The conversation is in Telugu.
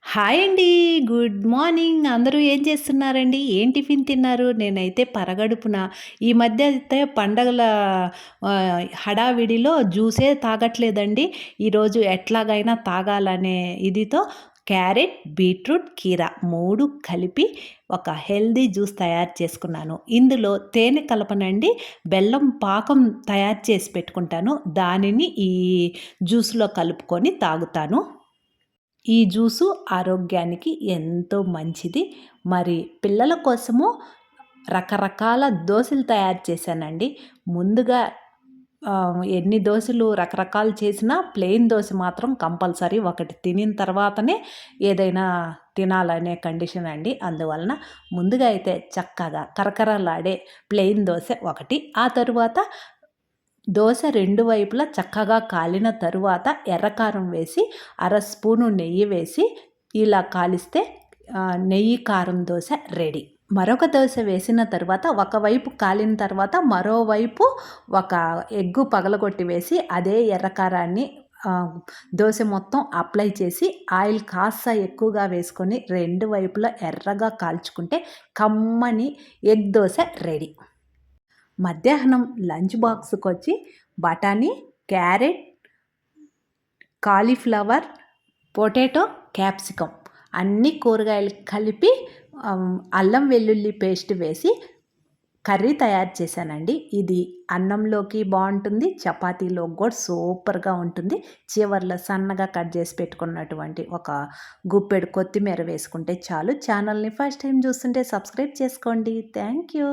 హాయ్ అండి. Good morning. అందరూ ఏం చేస్తున్నారండి? ఏం టిఫిన్ తిన్నారు? నేనైతే పరగడుపున ఈ మధ్య అయితే పండగల హడావిడిలో జ్యూసే తాగట్లేదండి. ఈరోజు ఎట్లాగైనా తాగాలనే ఇదితో క్యారెట్, బీట్రూట్, కీర 3 కలిపి ఒక హెల్తీ జ్యూస్ తయారు చేసుకున్నాను. ఇందులో తేనె కలపనండి. బెల్లం పాకం తయారు చేసి పెట్టుకుంటాను. దానిని ఈ జ్యూస్‌లో కలుపుకొని తాగుతాను. ఈ జ్యూసు ఆరోగ్యానికి ఎంతో మంచిది. మరి పిల్లల కోసము రకరకాల దోసలు తయారు చేశానండి. ముందుగా ఎన్ని దోసలు రకరకాలు చేసినా ప్లెయిన్ దోస మాత్రం కంపల్సరీ ఒకటి తినిన తర్వాతనే ఏదైనా తినాలనే కండిషన్ అండి. అందువలన ముందుగా అయితే చక్కగా కరకరలాడే ప్లెయిన్ దోస ఒకటి, ఆ తరువాత దోస 2 వైపులా చక్కగా కాలిన తరువాత ఎర్రకారం వేసి, అర స్పూను నెయ్యి వేసి ఇలా కాలిస్తే నెయ్యి కారం దోస రెడీ. మరొక దోస వేసిన తరువాత ఒకవైపు కాలిన తర్వాత మరోవైపు ఒక ఎగ్గు పగలగొట్టి వేసి అదే ఎర్రకారాన్ని దోస మొత్తం అప్లై చేసి ఆయిల్ కాస్త ఎక్కువగా వేసుకొని 2 వైపులా ఎర్రగా కాల్చుకుంటే కమ్మని ఎగ్ దోస రెడీ. మధ్యాహ్నం లంచ్ బాక్స్‌కొచ్చి బఠానీ, క్యారెట్, కాలీఫ్లవర్, పొటాటో, క్యాప్సికమ్ అన్ని కూరగాయలు కలిపి అల్లం వెల్లుల్లి పేస్ట్ వేసి కర్రీ తయారు చేశానండి. ఇది అన్నంలోకి బావుంటుంది. చపాతీలోకి కూడా సూపర్‌గా ఉంటుంది. చివర్లో సన్నగా కట్ చేసి పెట్టుకున్నటువంటి ఒక గుప్పెడు కొత్తిమీర వేసుకుంటే చాలు. ఛానల్‌ని ఫస్ట్ టైం చూస్తుంటే సబ్స్క్రైబ్ చేసుకోండి. Thank you.